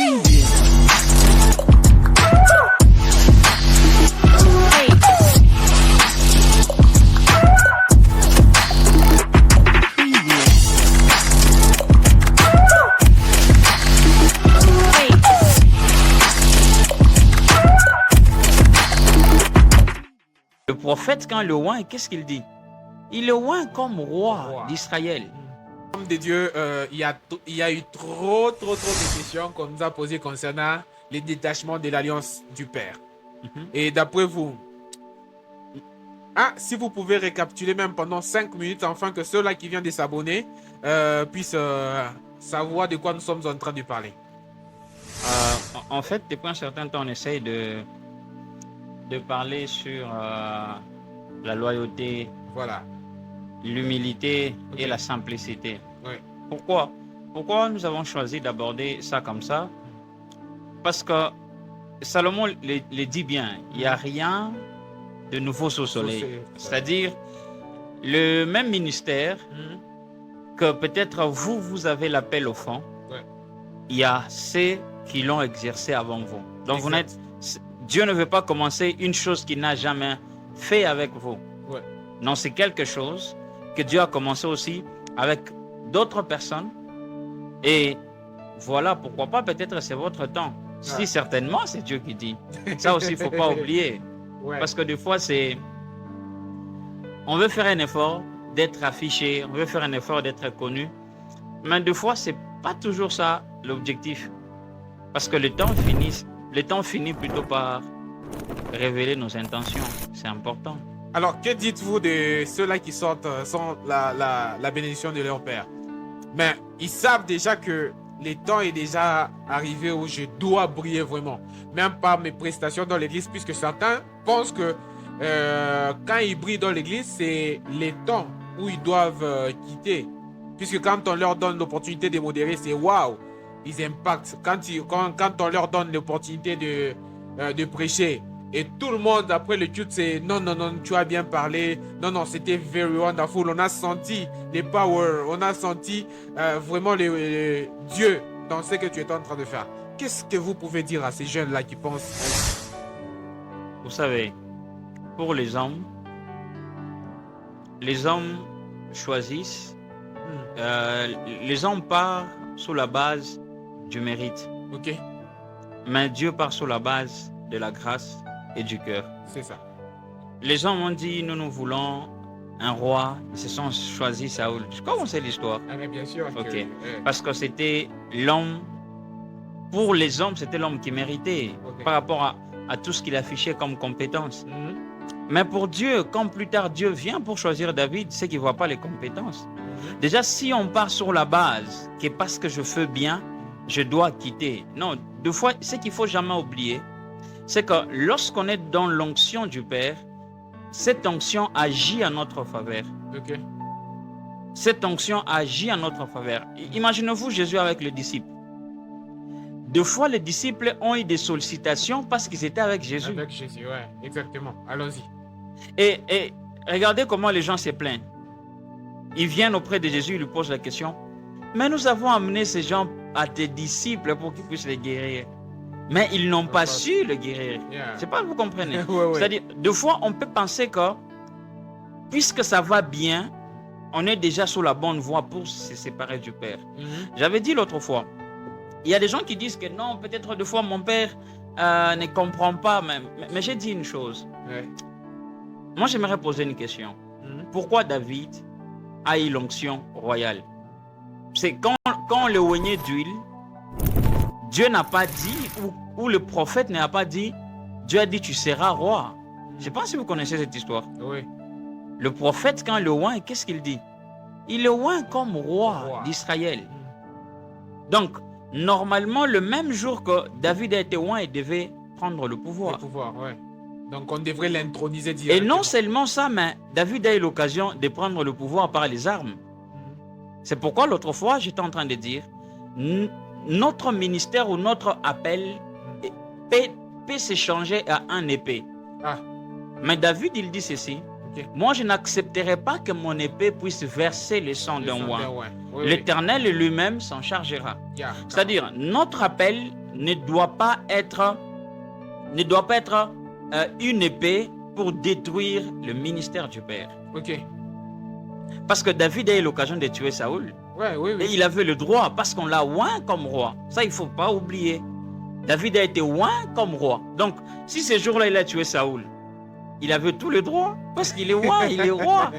Le prophète, quand le oint, qu'est-ce qu'il dit? Il le oint comme roi d'Israël. Homme de Dieu, il y a eu trop de questions qu'on nous a posées concernant les détachements de l'alliance du Père. Et d'après vous, si vous pouvez récapituler même pendant 5 minutes, afin que ceux-là qui viennent de s'abonner puissent savoir de quoi nous sommes en train de parler. En fait, depuis un certain temps, on essaye de parler sur la loyauté, voilà, l'humilité et la simplicité. Oui. Pourquoi nous avons choisi d'aborder ça comme ça? Parce que Salomon le dit bien, il n'y a rien de nouveau sous le soleil. C'est-à-dire, le même ministère que peut-être vous avez l'appel au fond, il y a ceux qui l'ont exercé avant vous. Donc Dieu ne veut pas commencer une chose qu'il n'a jamais fait avec vous. Non, c'est quelque chose que Dieu a commencé aussi avec d'autres personnes. Et voilà, pourquoi pas, peut-être c'est votre temps. Si certainement, c'est Dieu qui dit. Ça aussi, il ne faut pas oublier. Parce que des fois, on veut faire un effort d'être affiché, on veut faire un effort d'être connu. Mais des fois, ce n'est pas toujours ça l'objectif. Parce que le temps finit plutôt par révéler nos intentions. C'est important. Alors, que dites-vous de ceux-là qui sortent sans la bénédiction de leur Père? Mais ils savent déjà que le temps est déjà arrivé où je dois briller vraiment. Même par mes prestations dans l'église, puisque certains pensent que quand ils brillent dans l'église, c'est le temps où ils doivent quitter. Puisque quand on leur donne l'opportunité de modérer, c'est waouh, ils impactent. Quand on leur donne l'opportunité de prêcher, et tout le monde après le culte, c'est non, tu as bien parlé, non, c'était very wonderful. On a senti les power, on a senti vraiment le Dieu dans ce que tu es en train de faire. Qu'est-ce que vous pouvez dire à ces jeunes-là qui pensent? Vous savez, pour les hommes choisissent, les hommes partent sous la base du mérite. Ok. Mais Dieu part sur la base de la grâce et du cœur. C'est ça. Les hommes ont dit, nous voulons un roi. Ils se sont choisis Saoul. Comment c'est l'histoire? Mais bien sûr. Ok. Parce que c'était l'homme, pour les hommes, c'était l'homme qui méritait par rapport à tout ce qu'il affichait comme compétence. Mais pour Dieu, quand plus tard Dieu vient pour choisir David, c'est qu'il ne voit pas les compétences. Déjà, si on part sur la base que parce que je fais bien, je dois quitter. Non, deux fois, ce qu'il ne faut jamais oublier, c'est que lorsqu'on est dans l'onction du Père, cette onction agit en notre faveur. Ok. Cette onction agit en notre faveur. Imaginez-vous Jésus avec les disciples. Deux fois, les disciples ont eu des sollicitations parce qu'ils étaient avec Jésus. Avec Jésus, ouais, exactement. Allons-y. Et regardez comment les gens se plaignent. Ils viennent auprès de Jésus, ils lui posent la question. Mais nous avons amené ces gens à tes disciples pour qu'ils puissent les guérir. Mais ils n'ont pas su le guérir. Je sais pas, vous comprenez. C'est-à-dire, deux fois, on peut penser que, puisque ça va bien, on est déjà sur la bonne voie pour se séparer du Père. J'avais dit l'autre fois, il y a des gens qui disent que non, peut-être deux fois mon Père ne comprend pas. Mais j'ai dit une chose. Moi, j'aimerais poser une question. Pourquoi David a eu l'onction royale? C'est quand on le oignait d'huile, Dieu n'a pas dit, ou le prophète n'a pas dit, Dieu a dit tu seras roi. Je ne sais pas si vous connaissez cette histoire. Oui. Le prophète, quand le oint, qu'est-ce qu'il dit? Il le oint comme roi d'Israël. Donc, normalement, le même jour que David a été oint, il devait prendre le pouvoir. Le pouvoir, oui. Donc, on devrait l'introniser directement. Et non seulement ça, mais David a eu l'occasion de prendre le pouvoir par les armes. C'est pourquoi l'autre fois, j'étais en train de dire, notre ministère ou notre appel peut s'échanger à un épée. Mais David, il dit ceci. Moi, je n'accepterai pas que mon épée puisse verser le sang d'un oint. L'Éternel lui-même s'en chargera. C'est-à-dire, notre appel ne doit pas être une épée pour détruire le ministère du Père. Ok. Parce que David a eu l'occasion de tuer Saoul. Ouais, oui, oui. Et il avait le droit, parce qu'on l'a oint comme roi. Ça, il ne faut pas oublier. David a été oint comme roi. Donc, si ce jour-là, il a tué Saoul, il avait tout le droit, parce qu'il est oint, il est roi.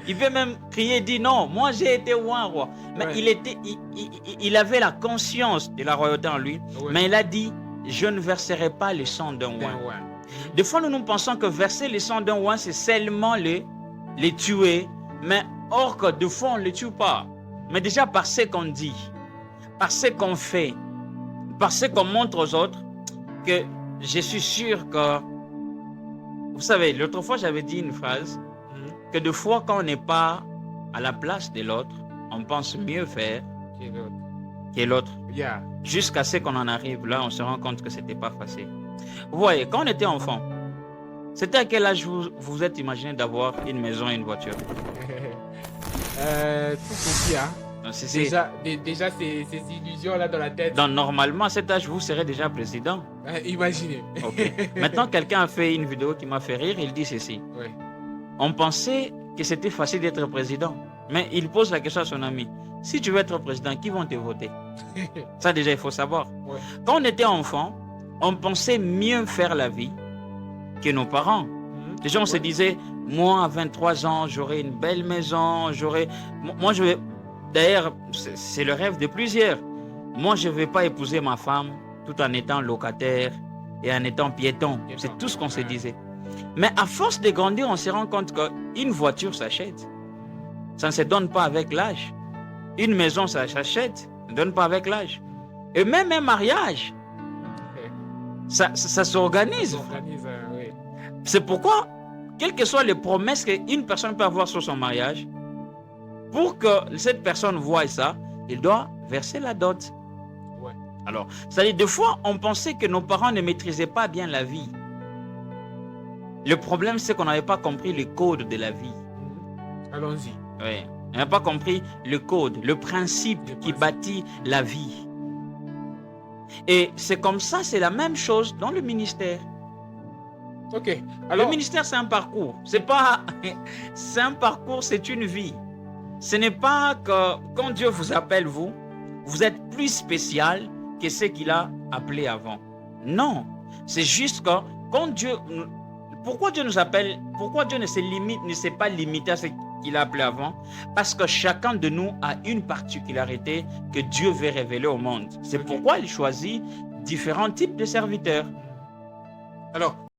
Il peut même crier et dire non, moi j'ai été oint roi. Mais Ouais. il avait la conscience de la royauté en lui, Ouais. mais il a dit, je ne verserai pas le sang d'un Ben, oint. ouais. Des fois, nous pensons que verser le sang d'un oint, c'est seulement les tuer. Mais or que de fois, on ne les tue pas. Mais déjà par ce qu'on dit, par ce qu'on fait, par ce qu'on montre aux autres, que je suis sûr que... Vous savez, l'autre fois, j'avais dit une phrase, que des fois, quand on n'est pas à la place de l'autre, on pense mieux faire que l'autre. Yeah. Jusqu'à ce qu'on en arrive là, on se rend compte que ce n'était pas facile. Vous voyez, quand on était enfant, c'était à quel âge vous vous êtes imaginé d'avoir une maison et une voiture? Tout petit, hein. Donc, Déjà ces illusions-là dans la tête. donc, normalement, à cet âge, vous serez déjà président. Imaginez. Ok. Maintenant, quelqu'un a fait une vidéo qui m'a fait rire. Il dit ceci. Ouais. On pensait que c'était facile d'être président. Mais il pose la question à son ami. Si tu veux être président, qui vont te voter? Ça, déjà, il faut savoir. Ouais. Quand on était enfant, on pensait mieux faire la vie que nos parents. Déjà, on se disait, moi, à 23 ans, j'aurai une belle maison, moi, je vais... D'ailleurs, c'est le rêve de plusieurs. Moi, je ne vais pas épouser ma femme tout en étant locataire et en étant piéton. C'est tout ce qu'on se disait. Mais à force de grandir, on se rend compte qu'une voiture s'achète. Ça ne se donne pas avec l'âge. Une maison, ça s'achète. Ça ne se donne pas avec l'âge. Et même un mariage, ça s'organise. Oui. C'est pourquoi, quelles que soient les promesses qu'une personne peut avoir sur son mariage, pour que cette personne voie ça, il doit verser la dot. Ouais. Alors, c'est-à-dire, des fois, on pensait que nos parents ne maîtrisaient pas bien la vie. Le problème, c'est qu'on n'avait pas compris le code de la vie. Allons-y. Oui. On n'a pas compris le code, le principe qui bâtit la vie. Et c'est comme ça, c'est la même chose dans le ministère. Ok. Alors, le ministère, c'est un parcours. C'est pas... c'est un parcours, c'est une vie. Ce n'est pas que quand Dieu vous appelle, vous êtes plus spécial que ce qu'il a appelé avant. Non. C'est juste que quand Dieu... Pourquoi Dieu nous appelle? Pourquoi Dieu ne s'est pas limité à ce qu'il a appelé avant? Parce que chacun de nous a une particularité que Dieu veut révéler au monde. C'est pourquoi il choisit différents types de serviteurs. alors,